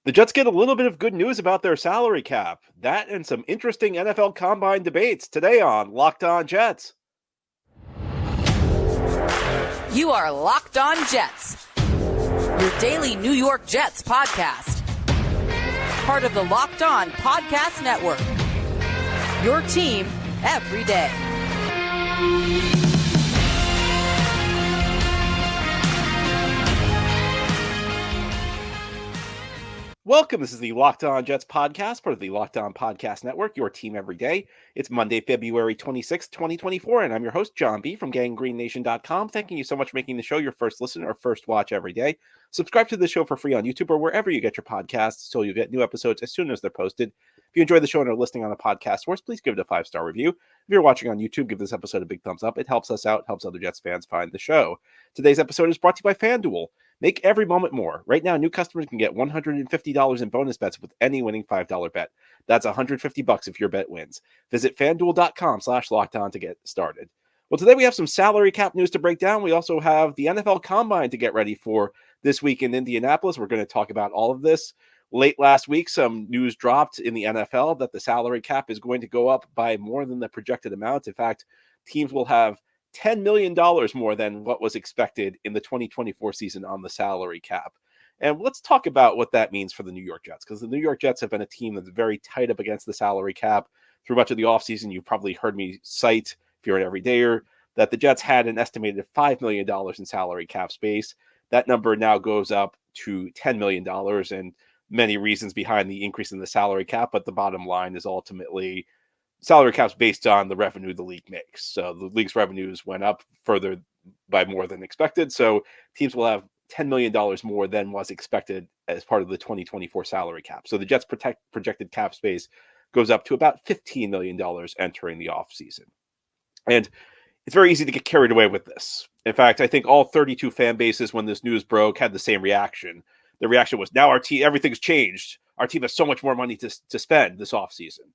The Jets get a little bit of good news about their salary cap. That and some interesting NFL Combine debates today on Locked On Jets. You are Locked On Jets, your daily New York Jets podcast. Part of the Locked On Podcast Network, your team every day. Welcome. This is the Locked On Jets podcast, part of the Locked On Podcast Network, your team every day. It's Monday, February 26th, 2024, and I'm your host, John B. from GangGreenNation.com. Thanking you so much for making the show your first listen or first watch every day. Subscribe to the show for free on YouTube or wherever you get your podcasts so you get new episodes as soon as they're posted. If you enjoy the show and are listening on a podcast source, please give it a 5-star review. If you're watching on YouTube, give this episode a big thumbs up. It helps us out, helps other Jets fans find the show. Today's episode is brought to you by FanDuel. Make every moment more. Right now, new customers can get $150 in bonus bets with any winning $5 bet. That's $150 if your bet wins. Visit FanDuel.com/lockedon to get started. Well, today we have some salary cap news to break down. We also have the NFL Combine to get ready for this week in Indianapolis. We're going to talk about all of this. Late last week, some news dropped in the NFL that the salary cap is going to go up by more than the projected amount. In fact, teams will have $10 million more than what was expected in the 2024 season on the salary cap. And let's talk about what that means for the New York Jets, because the New York Jets have been a team that's very tight up against the salary cap through much of the offseason. You've probably heard me cite, if you're an everydayer, that the Jets had an estimated $5 million in salary cap space. That number now goes up to $10 million, and many reasons behind the increase in the salary cap, but the bottom line is ultimately salary cap's based on the revenue the league makes. So the league's revenues went up further by more than expected. So teams will have $10 million more than was expected as part of the 2024 salary cap. So the Jets' projected cap space goes up to about $15 million entering the offseason. And it's very easy to get carried away with this. In fact, I think all 32 fan bases, when this news broke, had the same reaction. The reaction was, now our team, everything's changed. Our team has so much more money to spend this offseason.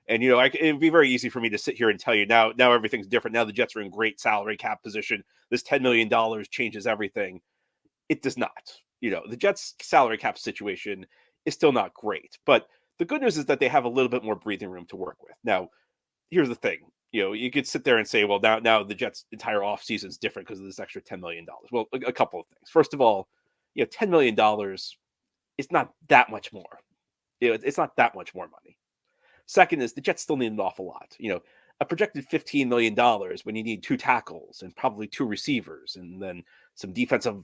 And, it'd be very easy for me to sit here and tell you now everything's different. Now the Jets are in great salary cap position. This $10 million changes everything. It does not. The Jets' salary cap situation is still not great. But the good news is that they have a little bit more breathing room to work with. Now, here's the thing. You could sit there and say, well, now the Jets' entire offseason is different because of this extra $10 million. Well, a couple of things. First of all, $10 million is not that much more. It's not that much more money. Second is the Jets still need an awful lot. A projected $15 million when you need 2 tackles and probably 2 receivers and then some defensive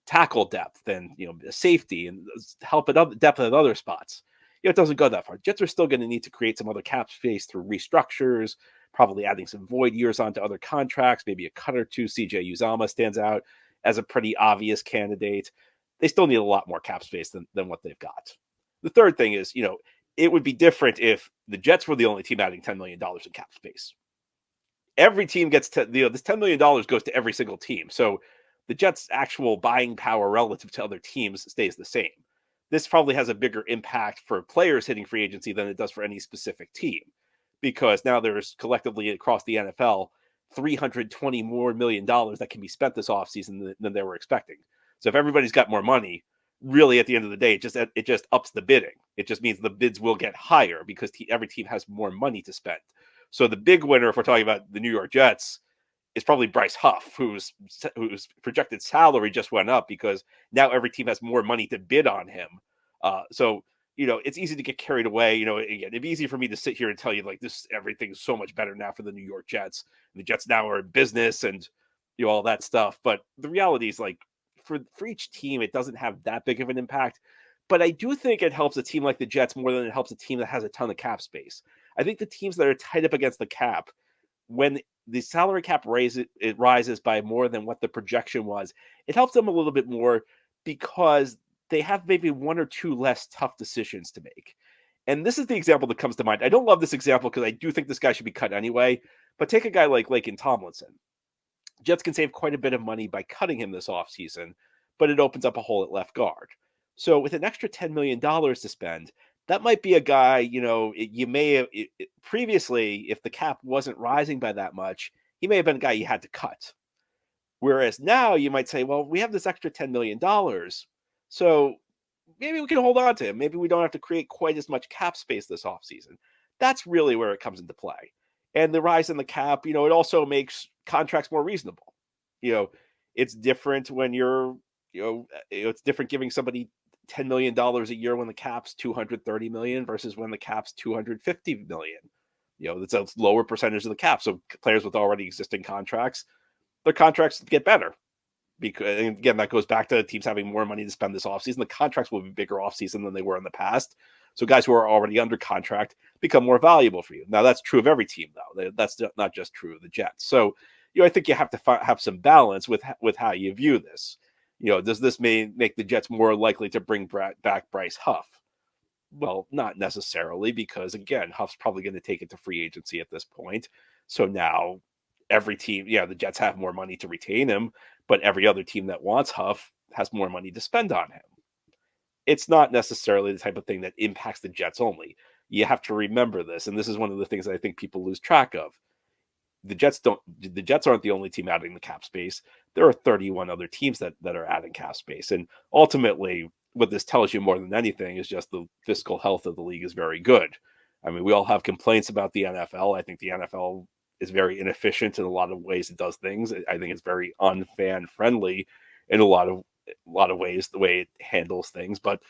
tackle depth and, safety and help at depth at other spots. It doesn't go that far. Jets are still going to need to create some other cap space through restructures, probably adding some void years onto other contracts, maybe a cut or two. CJ Uzama stands out as a pretty obvious candidate. They still need a lot more cap space than what they've got. The third thing is, it would be different if the Jets were the only team adding $10 million in cap space. Every team gets this $10 million goes to every single team. So the Jets' actual buying power relative to other teams stays the same. This probably has a bigger impact for players hitting free agency than it does for any specific team, because now there's collectively across the NFL $320 more million that can be spent this offseason than they were expecting. So if everybody's got more money, really, at the end of the day, it just ups the bidding. It just means the bids will get higher because every team has more money to spend. So the big winner, if we're talking about the New York Jets, is probably Bryce Huff, whose projected salary just went up because now every team has more money to bid on him. So it's easy to get carried away. Again, it'd be easy for me to sit here and tell you everything's so much better now for the New York Jets. The Jets now are in business and all that stuff. But the reality is, for each team, it doesn't have that big of an impact. But I do think it helps a team like the Jets more than it helps a team that has a ton of cap space. I think the teams that are tight up against the cap, when the salary cap rises by more than what the projection was, it helps them a little bit more because they have maybe 1 or 2 less tough decisions to make. And this is the example that comes to mind. I don't love this example because I do think this guy should be cut anyway. But take a guy like Laken Tomlinson. Jets can save quite a bit of money by cutting him this offseason, but it opens up a hole at left guard. So with an extra $10 million to spend, that might be a guy, you may have previously, if the cap wasn't rising by that much, he may have been a guy you had to cut. Whereas now you might say, well, we have this extra $10 million. So maybe we can hold on to him. Maybe we don't have to create quite as much cap space this offseason. That's really where it comes into play. And the rise in the cap, it also makes contracts more reasonable. It's different when it's different giving somebody $10 million a year when the cap's $230 million versus when the cap's $250 million. That's a lower percentage of the cap. So players with already existing contracts, their contracts get better. Because, again, that goes back to teams having more money to spend this offseason. The contracts will be bigger offseason than they were in the past. So guys who are already under contract become more valuable for you. Now, that's true of every team, though. That's not just true of the Jets. So, I think you have to have some balance with how you view this. Does this make the Jets more likely to bring back Bryce Huff? Well, not necessarily, because, again, Huff's probably going to take it to free agency at this point. So now every team, the Jets have more money to retain him, but every other team that wants Huff has more money to spend on him. It's not necessarily the type of thing that impacts the Jets only. You have to remember this, and this is one of the things I think people lose track of. The Jets aren't the only team adding the cap space. There are 31 other teams that are adding cap space. And ultimately, what this tells you more than anything is just the fiscal health of the league is very good. I mean, we all have complaints about the NFL. I think the NFL is very inefficient in a lot of ways it does things. I think it's very unfan friendly in a lot of ways, the way it handles things, but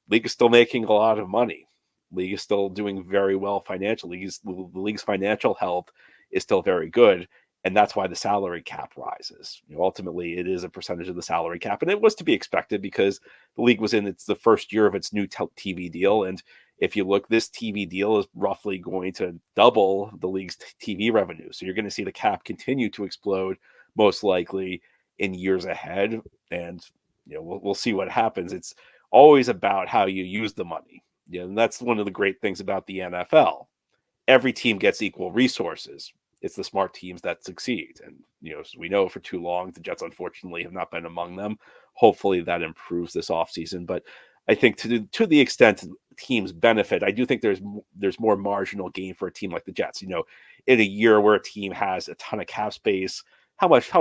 league is still making a lot of money. League is still doing very well financially. The league's financial health is still very good. And that's why the salary cap rises. Ultimately, it is a percentage of the salary cap. And it was to be expected because the league was in the first year of its new TV deal. And if you look, this TV deal is roughly going to double the league's TV revenue. So you're going to see the cap continue to explode, most likely in years ahead. And we'll see what happens. It's always about how you use the money. And that's one of the great things about the NFL. Every team gets equal resources. It's the smart teams that succeed. And, so we know for too long, the Jets, unfortunately, have not been among them. Hopefully that improves this offseason. But I think to the extent teams benefit, I do think there's more marginal gain for a team like the Jets. In a year where a team has a ton of cap space, how much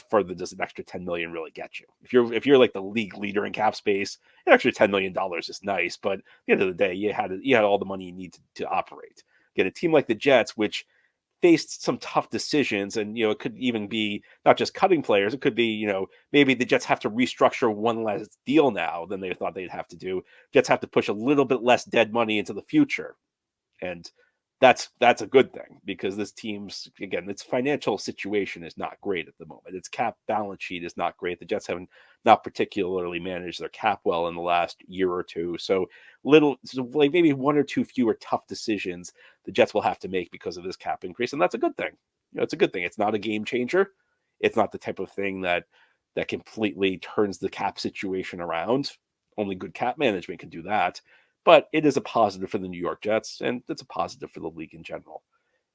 further does an extra $10 million really get you? If you're like the league leader in cap space, an extra $10 million is nice, but at the end of the day, you had all the money you need to operate. Get a team like the Jets, which faced some tough decisions, and it could even be not just cutting players. It could be maybe the Jets have to restructure one less deal now than they thought they'd have to do. Jets have to push a little bit less dead money into the future, and that's a good thing, because this team's, again, its financial situation is not great at the moment. Its cap balance sheet is not great. The Jets have not particularly managed their cap well in the last year or two. So like maybe one or two fewer tough decisions the Jets will have to make because of this cap increase. And that's a good thing. It's a good thing. It's not a game changer. It's not the type of thing that completely turns the cap situation around. Only good cap management can do that. But it is a positive for the New York Jets, and it's a positive for the league in general.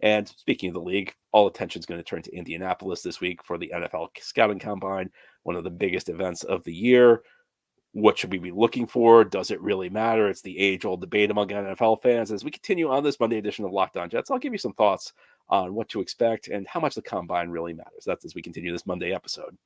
And speaking of the league, all attention is going to turn to Indianapolis this week for the NFL Scouting Combine, one of the biggest events of the year. What should we be looking for? Does it really matter? It's the age-old debate among NFL fans. As we continue on this Monday edition of Locked On Jets, I'll give you some thoughts on what to expect and how much the Combine really matters. That's as we continue this Monday episode.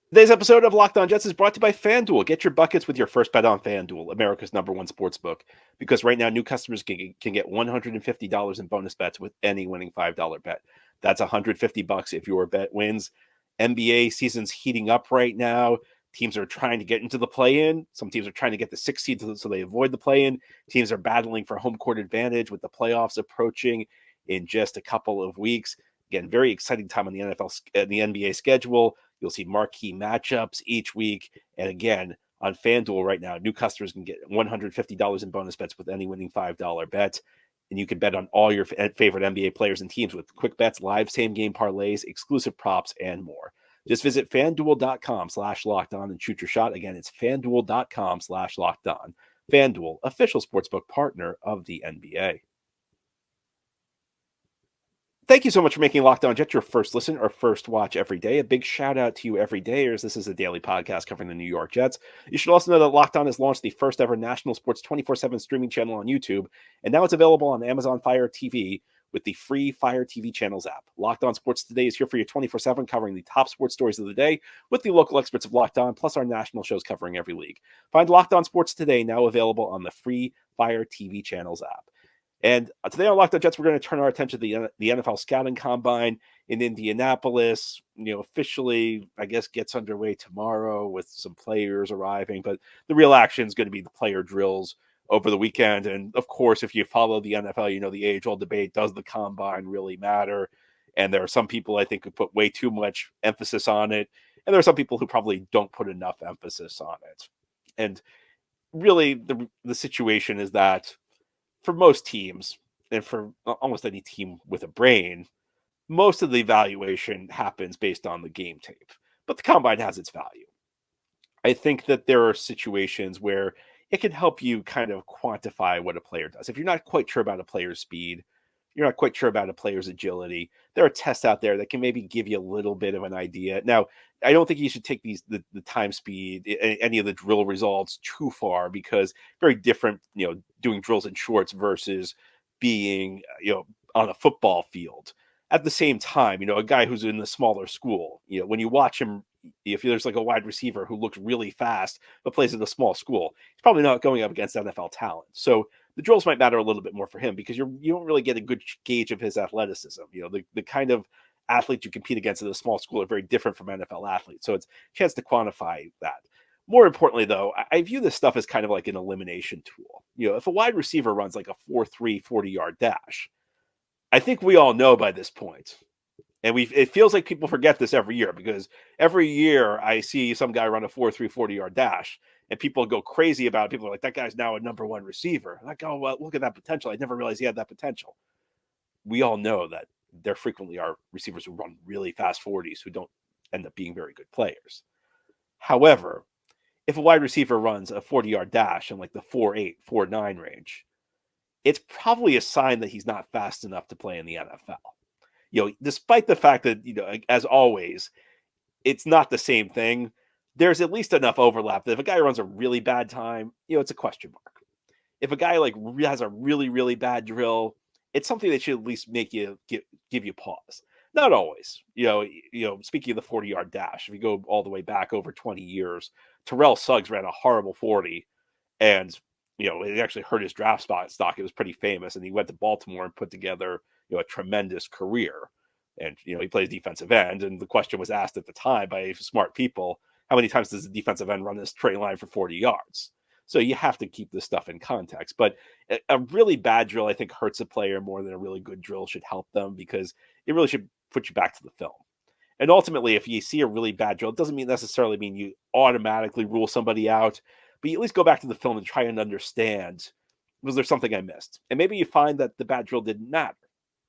Today's episode of Locked On Jets is brought to you by FanDuel. Get your buckets with your first bet on FanDuel, America's #1 sportsbook. Because right now, new customers can get $150 in bonus bets with any winning $5 bet. That's $150 if your bet wins. NBA season's heating up right now. Teams are trying to get into the play-in. Some teams are trying to get the 6th seed so they avoid the play-in. Teams are battling for home court advantage with the playoffs approaching in just a couple of weeks. Again, very exciting time on the NBA schedule. You'll see marquee matchups each week. And again, on FanDuel right now, new customers can get $150 in bonus bets with any winning $5 bet. And you can bet on all your favorite NBA players and teams with quick bets, live same-game parlays, exclusive props, and more. Just visit FanDuel.com/lockedon and shoot your shot. Again, it's FanDuel.com/lockedon. FanDuel, official sportsbook partner of the NBA. Thank you so much for making Locked On Jets your first listen or first watch every day. A big shout out to you everydayers. This is a daily podcast covering the New York Jets. You should also know that Locked On has launched the first ever national sports 24/7 streaming channel on YouTube, and now it's available on Amazon Fire TV, with the free Fire TV channels app. Locked On Sports Today is here for you 24/7, covering the top sports stories of the day with the local experts of Locked On, plus our national shows covering every league. Find Locked On Sports Today now available on the free Fire TV channels app. And today on Locked On Jets, we're going to turn our attention to the NFL scouting combine in Indianapolis. Officially, I guess, gets underway tomorrow with some players arriving, but the real action is going to be the player drills over the weekend. And of course, if you follow the NFL, the age-old debate, does the combine really matter? And there are some people, I think, who put way too much emphasis on it. And there are some people who probably don't put enough emphasis on it. And really, the situation is that for most teams, and for almost any team with a brain, most of the evaluation happens based on the game tape. But the combine has its value. I think that there are situations where it can help you kind of quantify what a player does. If you're not quite sure about a player's speed, you're not quite sure about a player's agility, there are tests out there that can maybe give you a little bit of an idea. Now, I don't think you should take the time speed, any of the drill results too far, because very different, doing drills in shorts versus being, on a football field. At the same time, a guy who's in the smaller school, when you watch him, if there's like a wide receiver who looks really fast but plays at a small school, he's probably not going up against NFL talent. So the drills might matter a little bit more for him because you don't really get a good gauge of his athleticism. The kind of athletes you compete against in a small school are very different from NFL athletes. So it's a chance to quantify that. More importantly, though, I view this stuff as kind of like an elimination tool. If a wide receiver runs like a 4.3 40-yard dash, I think we all know by this point. And it feels like people forget this every year, because every year I see some guy run a 4.3 40-yard dash and people go crazy about it. People are like, that guy's now a number one receiver. I'm like, oh, well, look at that potential. I never realized he had that potential. We all know that there frequently are receivers who run really fast 40s who don't end up being very good players. However, if a wide receiver runs a 40-yard dash in like the 4.8, 4.9 range, it's probably a sign that he's not fast enough to play in the NFL. Despite the fact that, as always, it's not the same thing, there's at least enough overlap that if a guy runs a really bad time, it's a question mark. If a guy has a really, really bad drill, it's something that should at least make you give you pause. Not always. Speaking of the 40-yard dash, if you go all the way back over 20 years, Terrell Suggs ran a horrible 40, and it actually hurt his draft stock. It was pretty famous, and he went to Baltimore and put together a tremendous career. And he plays defensive end, and the question was asked at the time by smart people, how many times does the defensive end run this straight line for 40 yards? So you have to keep this stuff in context. But a really bad drill, I think, hurts a player more than a really good drill should help them, because it really should put you back to the film. And ultimately, if you see a really bad drill, it doesn't necessarily mean you automatically rule somebody out, but you at least go back to the film and try and understand, was there something I missed? And maybe you find that the bad drill didn't matter,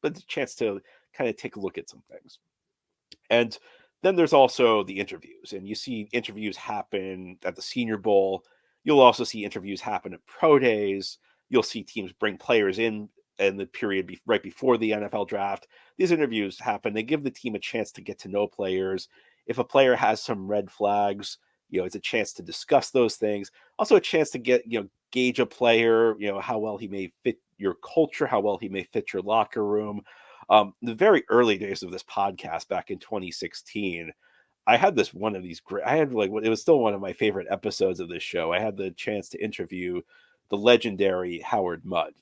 but it's a chance to kind of take a look at some things. And then there's also the interviews, and you see interviews happen at the Senior Bowl. You'll also see interviews happen at pro days. You'll see teams bring players in the period right before the NFL draft. These interviews happen. They give the team a chance to get to know players. If a player has some red flags, it's a chance to discuss those things. Also a chance to get, gauge a player, how well he may fit your culture, how well he may fit your locker room. The very early days of this podcast back in 2016, I had it was still one of my favorite episodes of this show. I had the chance to interview the legendary Howard Mudd,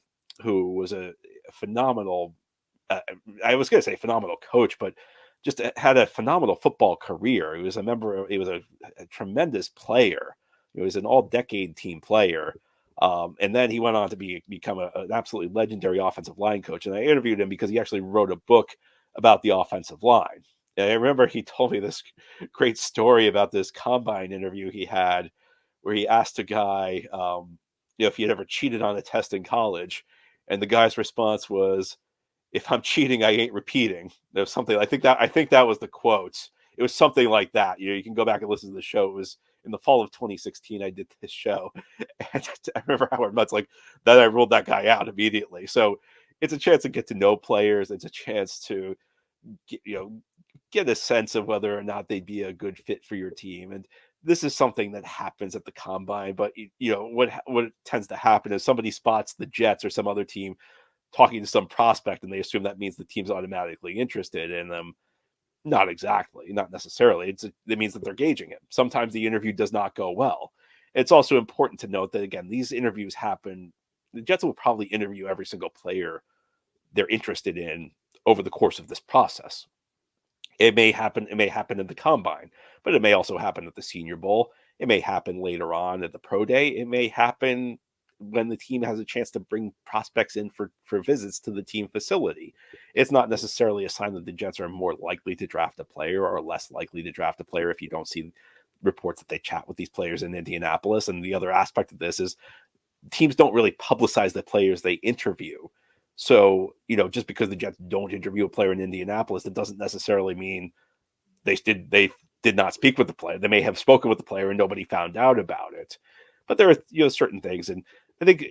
who was a phenomenal, I was going to say phenomenal coach, but just had a phenomenal football career. He was a tremendous player. He was an all-decade team player. And then he went on to become an absolutely legendary offensive line coach. And I interviewed him because he actually wrote a book about the offensive line. And I remember he told me this great story about this combine interview he had, where he asked a guy, if he had ever cheated on a test in college. And the guy's response was, "If I'm cheating, I ain't repeating." There was something, I think that was the quote. It was something like that. You can go back and listen to the show. It was in the fall of 2016. I did this show, and I remember Howard Mudd's like that. I ruled that guy out immediately. So it's a chance to get to know players. It's a chance to get a sense of whether or not they'd be a good fit for your team. And this is something that happens at the combine. But what tends to happen is somebody spots the Jets or some other team talking to some prospect and they assume that means the team's automatically interested in them. Not exactly, not necessarily. It means that they're gauging it. Sometimes the interview does not go well. It's also important to note that, again, these interviews happen. The Jets will probably interview every single player they're interested in over the course of this process. It may happen in the combine, but it may also happen at the Senior Bowl. It may happen later on at the pro day. It may happen when the team has a chance to bring prospects in for visits to the team facility. It's not necessarily a sign that the Jets are more likely to draft a player or less likely to draft a player if you don't see reports that they chat with these players in Indianapolis. And the other aspect of this is teams don't really publicize the players they interview. So, just because the Jets don't interview a player in Indianapolis, that doesn't necessarily mean they did not speak with the player. They may have spoken with the player and nobody found out about it. But there are certain things, and I think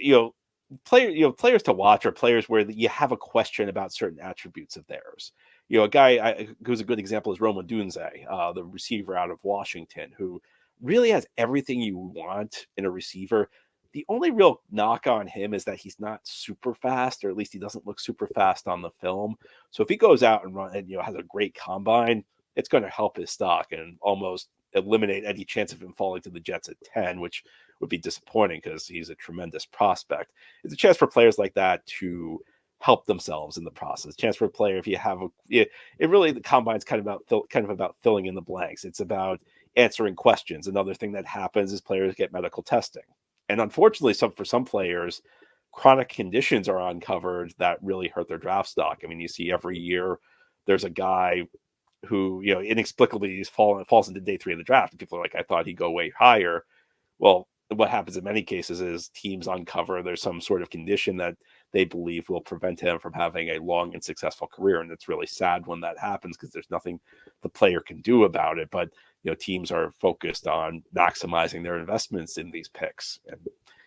players to watch are players where you have a question about certain attributes of theirs. A guy who's a good example is Roma Dunze, the receiver out of Washington, who really has everything you want in a receiver. The only real knock on him is that he's not super fast, or at least he doesn't look super fast on the film. So if he goes out and has a great combine, it's going to help his stock and almost eliminate any chance of him falling to the Jets at 10, which would be disappointing because he's a tremendous prospect. It's a chance for players like that to help themselves in the process. Chance for a player, if you have it really, the combine's kind of about filling in the blanks. It's about answering questions. Another thing that happens is players get medical testing. And unfortunately, for some players, chronic conditions are uncovered that really hurt their draft stock. I mean, you see every year there's a guy who, inexplicably falls into day 3 of the draft. And people are like, I thought he'd go way higher. Well, what happens in many cases is teams uncover there's some sort of condition that they believe will prevent him from having a long and successful career. And it's really sad when that happens because there's nothing the player can do about it. But, teams are focused on maximizing their investments in these picks. And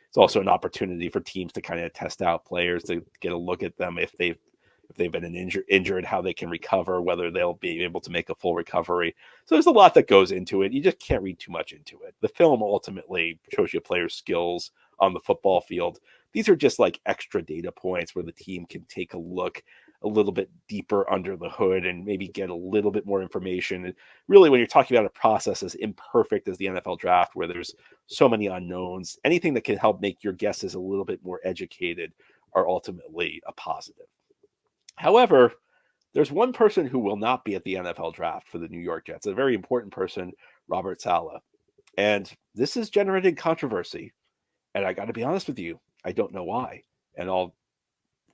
it's also an opportunity for teams to kind of test out players, to get a look at them if they've been injured, how they can recover, whether they'll be able to make a full recovery. So there's a lot that goes into it. You just can't read too much into it. The film ultimately shows you a player's skills on the football field. These are just like extra data points where the team can take a look a little bit deeper under the hood and maybe get a little bit more information. And really, when you're talking about a process as imperfect as the NFL draft, where there's so many unknowns, anything that can help make your guesses a little bit more educated are ultimately a positive. However, there's one person who will not be at the NFL draft for the New York Jets, a very important person, Robert Saleh. And this has generated controversy. And I got to be honest with you, I don't know why. And I'll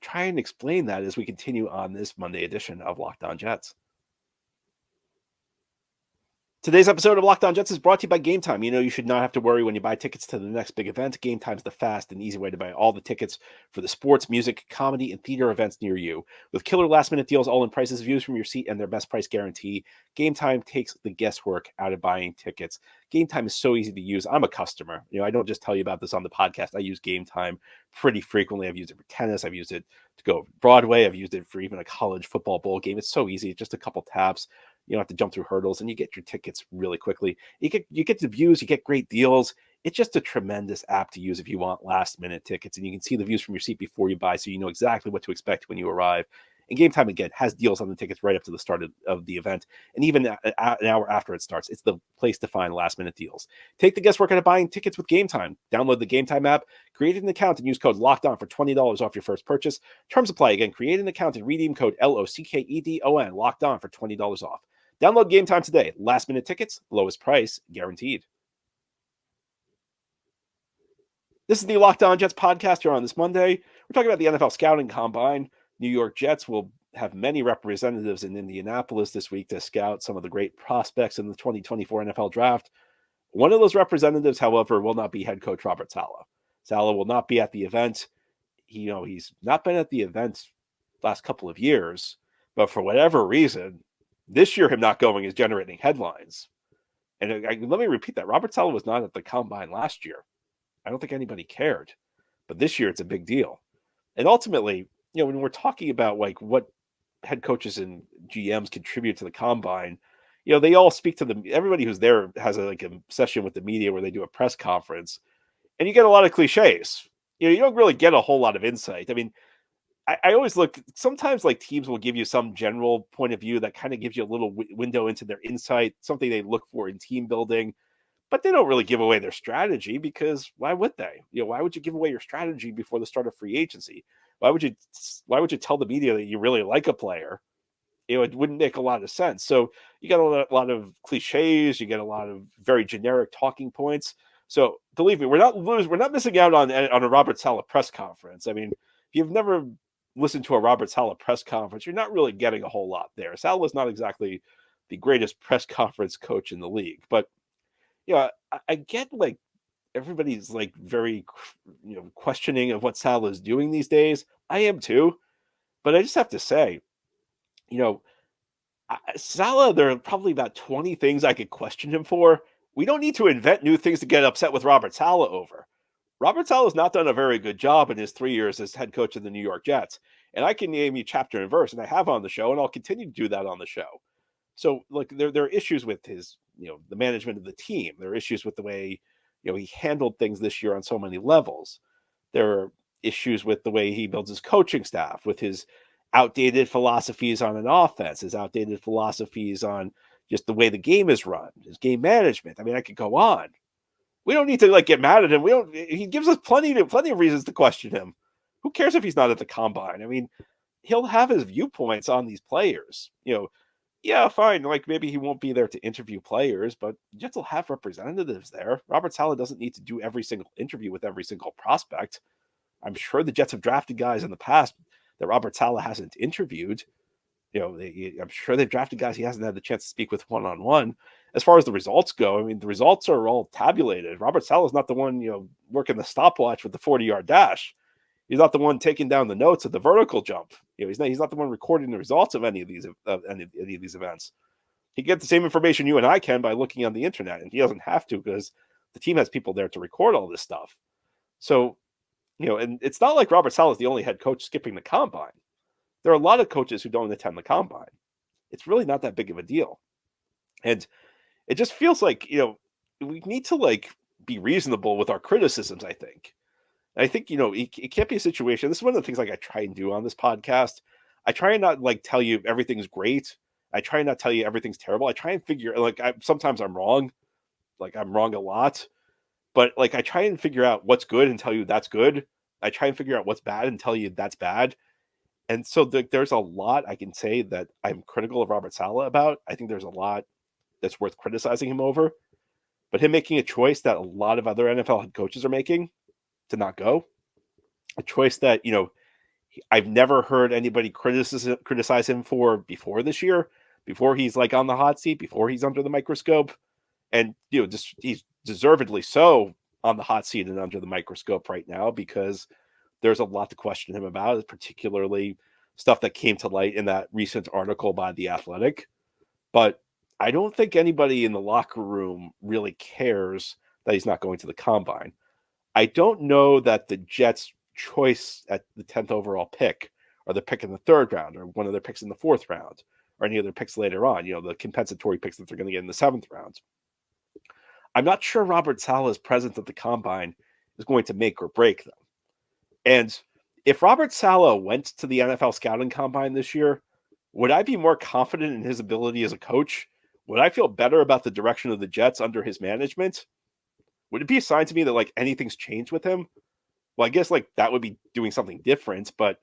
try and explain that as we continue on this Monday edition of Locked On Jets. Today's episode of Locked On Jets is brought to you by Game Time. You should not have to worry when you buy tickets to the next big event. Game Time's the fast and easy way to buy all the tickets for the sports, music, comedy, and theater events near you. With killer last-minute deals, all-in prices, views from your seat, and their best price guarantee, Game Time takes the guesswork out of buying tickets. Game Time is so easy to use. I'm a customer. I don't just tell you about this on the podcast. I use Game Time pretty frequently. I've used it for tennis. I've used it to go Broadway. I've used it for even a college football bowl game. It's so easy. It's just a couple taps. You don't have to jump through hurdles, and you get your tickets really quickly. You get the views, you get great deals. It's just a tremendous app to use if you want last-minute tickets, and you can see the views from your seat before you buy, so you know exactly what to expect when you arrive. And Game Time, again, has deals on the tickets right up to the start of the event, and even an hour after it starts. It's the place to find last-minute deals. Take the guesswork out of buying tickets with Game Time. Download the Game Time app, create an account, and use code LOCKEDON for $20 off your first purchase. Terms apply. Again, create an account and redeem code LOCKEDON, locked on for $20 off. Download Game Time today. Last-minute tickets, lowest price, guaranteed. This is the Locked On Jets podcast here on this Monday. We're talking about the NFL Scouting Combine. New York Jets will have many representatives in Indianapolis this week to scout some of the great prospects in the 2024 NFL Draft. One of those representatives, however, will not be head coach Robert Saleh. Saleh will not be at the event. He's not been at the event last couple of years, but for whatever reason, this year him not going is generating headlines. And let me repeat that. Robert Saleh was not at the Combine last year. I don't think anybody cared. But this year it's a big deal. And ultimately, when we're talking about like what head coaches and GMs contribute to the Combine, they all speak to everybody who's there has a session with the media where they do a press conference. And you get a lot of cliches. You don't really get a whole lot of insight. I mean, I always look, sometimes like teams will give you some general point of view that kind of gives you a little window into their insight, something they look for in team building, but they don't really give away their strategy because why would they? Why would you give away your strategy before the start of free agency? Why would you tell the media that you really like a player? It wouldn't make a lot of sense. So you get a lot of cliches, you get a lot of very generic talking points. So believe me, we're not missing out on a Robert Saleh press conference. I mean, if you've never listened to a Robert Saleh press conference, you're not really getting a whole lot there. Saleh is not exactly the greatest press conference coach in the league, but I get like everybody's like very questioning of what Saleh is doing these days. I am too, but I just have to say, you know, Saleh, there are probably about 20 things I could question him for. We don't need to invent new things to get upset with Robert Saleh over. Robert Saleh has not done a very good job in his 3 years as head coach of the New York Jets. And I can name you chapter and verse, and I have on the show, and I'll continue to do that on the show. So, like, there are issues with his, the management of the team. There are issues with the way, he handled things this year on so many levels. There are issues with the way he builds his coaching staff, with his outdated philosophies on an offense, his outdated philosophies on just the way the game is run, his game management. I mean, I could go on. We don't need to like get mad at him. He gives us plenty of reasons to question him. Who cares if he's not at the combine? I mean, he'll have his viewpoints on these players. Yeah, fine. Like maybe he won't be there to interview players, but Jets will have representatives there. Robert Saleh doesn't need to do every single interview with every single prospect. I'm sure the Jets have drafted guys in the past that Robert Saleh hasn't interviewed. I'm sure they've drafted guys he hasn't had the chance to speak with one-on-one. As far as the results go, I mean, the results are all tabulated. Robert Saleh is not the one, working the stopwatch with the 40-yard dash. He's not the one taking down the notes of the vertical jump. He's not the one recording the results of any of these events. He gets the same information you and I can by looking on the internet, and he doesn't have to because the team has people there to record all this stuff. So, and it's not like Robert Saleh is the only head coach skipping the combine. There are a lot of coaches who don't attend the combine. It's really not that big of a deal. And it just feels like, we need to like be reasonable with our criticisms, I think. I think, it can't be a situation. This is one of the things like I try and do on this podcast. I try and not like tell you everything's great. I try and not tell you everything's terrible. I try and figure sometimes I'm wrong. Like I'm wrong a lot, but like I try and figure out what's good and tell you that's good. I try and figure out what's bad and tell you that's bad. And so there's a lot I can say that I'm critical of Robert Saleh about. I think there's a lot that's worth criticizing him over. But him making a choice that a lot of other NFL head coaches are making to not go, a choice that, I've never heard anybody criticize him for before this year, before he's like on the hot seat, before he's under the microscope. And, he's deservedly so on the hot seat and under the microscope right now because there's a lot to question him about, particularly stuff that came to light in that recent article by The Athletic. But I don't think anybody in the locker room really cares that he's not going to the combine. I don't know that the Jets' choice at the 10th overall pick or the pick in the 3rd round or one of their picks in the 4th round or any other picks later on, the compensatory picks that they're going to get in the 7th round. I'm not sure Robert Saleh's presence at the combine is going to make or break them. And if Robert Saleh went to the NFL scouting combine this year, would I be more confident in his ability as a coach? Would I feel better about the direction of the Jets under his management? Would it be a sign to me that like anything's changed with him? Well, I guess like that would be doing something different, but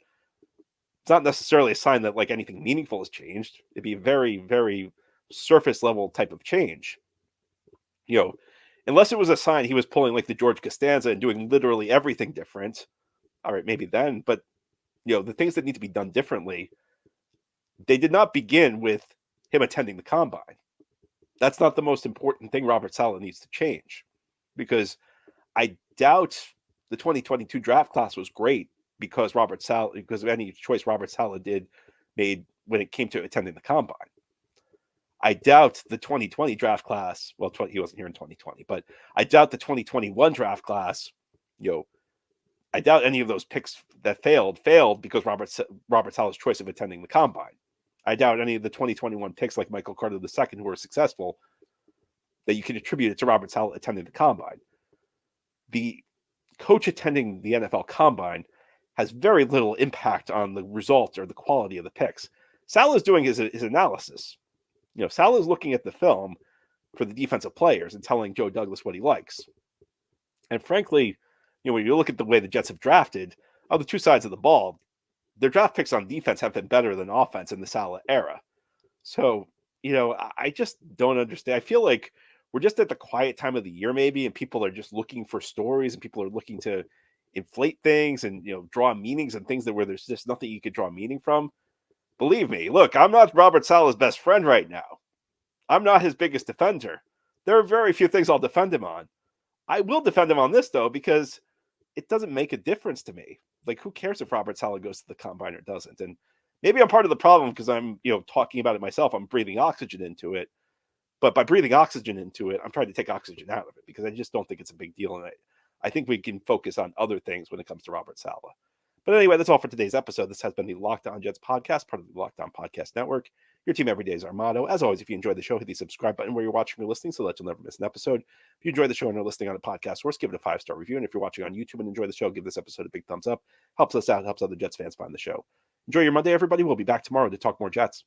it's not necessarily a sign that like anything meaningful has changed. It'd be a very, very surface level type of change. Unless it was a sign he was pulling like the George Costanza and doing literally everything different. All right, maybe then, but the things that need to be done differently, they did not begin with him attending the combine. That's not the most important thing Robert Saleh needs to change, because I doubt the 2022 draft class was great because of any choice Robert Saleh made when it came to attending the combine. I doubt the 2020 draft class. Well, he wasn't here in 2020, but I doubt the 2021 draft class. I doubt any of those picks that failed because Robert Saleh's choice of attending the combine. I doubt any of the 2021 picks like Michael Carter II who were successful that you can attribute it to Robert Saleh attending the combine. The coach attending the NFL combine has very little impact on the result or the quality of the picks. Saleh is doing his analysis. Saleh is looking at the film for the defensive players and telling Joe Douglas what he likes. And frankly, when you look at the way the Jets have drafted, on the two sides of the ball, their draft picks on defense have been better than offense in the Saleh era. So, I just don't understand. I feel like we're just at the quiet time of the year, maybe, and people are just looking for stories and people are looking to inflate things and, draw meanings and things where there's just nothing you could draw meaning from. Believe me, look, I'm not Robert Saleh's best friend right now. I'm not his biggest defender. There are very few things I'll defend him on. I will defend him on this, though, because it doesn't make a difference to me. Like, who cares if Robert Saleh goes to the combine or doesn't? And maybe I'm part of the problem because I'm, talking about it myself. I'm breathing oxygen into it. But by breathing oxygen into it, I'm trying to take oxygen out of it because I just don't think it's a big deal. And I think we can focus on other things when it comes to Robert Saleh. But anyway, that's all for today's episode. This has been the Locked On Jets podcast, part of the Locked On Podcast Network. Your team every day is our motto. As always, if you enjoyed the show, hit the subscribe button where you're watching or listening so that you'll never miss an episode. If you enjoy the show and are listening on a podcast source, give it a 5-star review. And if you're watching on YouTube and enjoy the show, give this episode a big thumbs up. Helps us out, helps other Jets fans find the show. Enjoy your Monday, everybody. We'll be back tomorrow to talk more Jets.